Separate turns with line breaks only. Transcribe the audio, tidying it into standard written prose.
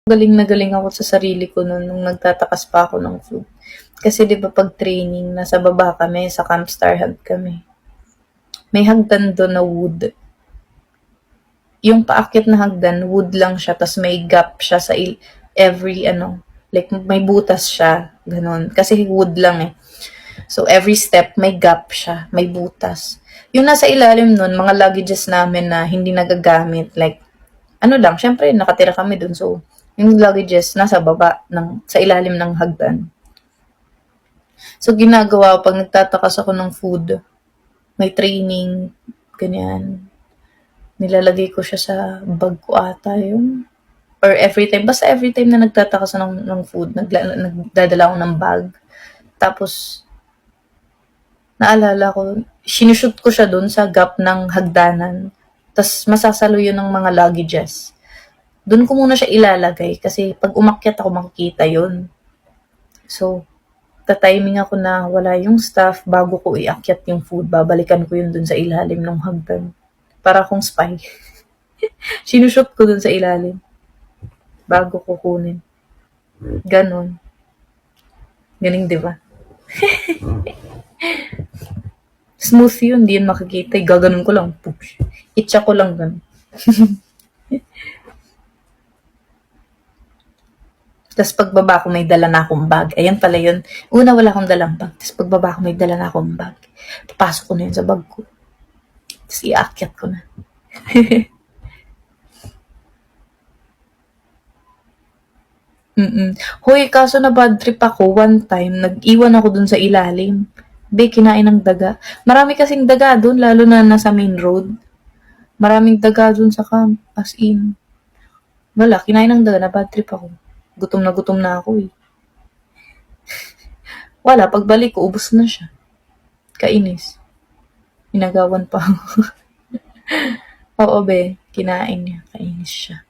galing na galing ako sa sarili ko nung nagtatakas pa ako ng food. Kasi 'di ba 'pag training, nasa baba kami, sa Camp Star Hunt kami. May hagdan do'n na wood. Yung paakyat na hagdan, wood lang siya, tas may gap siya sa every like may butas siya, gano'n. Kasi wood lang eh. So, every step, may gap siya, may butas. Yung nasa ilalim nun, mga luggages namin na hindi nagagamit, like, syempre, nakatira kami dun. So, yung luggages, nasa baba, sa ilalim ng hagdan. So, ginagawa, pag nagtatakas ako ng food, may training, ganyan. Nilalagay ko siya sa bag ko ata yun. Or every time, basta every time na nagtatakas ng food, nagdadala ako ng bag. Tapos, naalala ko, sinushoot ko siya dun sa gap ng hagdanan. Tapos masasalo yun ng mga luggages. Dun ko muna siya ilalagay kasi pag umakyat ako makikita yun. So, tatiming ako na wala yung staff bago ko iakyat yung food. Babalikan ko yun dun sa ilalim ng hagdan. Para akong spy. Sinushoot ko dun sa ilalim. Bago ko kunin. Ganon. Galing, di ba? Smooth yun, hindi yun makikita. Gaganon ko lang. Itcha ko lang ganun. Tapos pagbaba ko may dala na akong bag. Ayan pala yun. Una wala akong dalang bag. Tapos pagbaba ko may dala na akong bag. Papasok ko na yun sa bag ko. Tapos iakyat ko na. Hoy, kaso na bad trip ako one time. Nag-iwan ako dun sa ilalim. Be, kinain ng daga. Marami kasing daga dun, lalo na nasa main road. Maraming daga dun sa camp. As in. Wala, kinain ng daga. Na bad trip ako. Gutom na ako eh. Wala, pagbalik ko, ubos na siya. Kainis. Inagawan pa ako. Oo, be. Kinain niya. Kainis siya.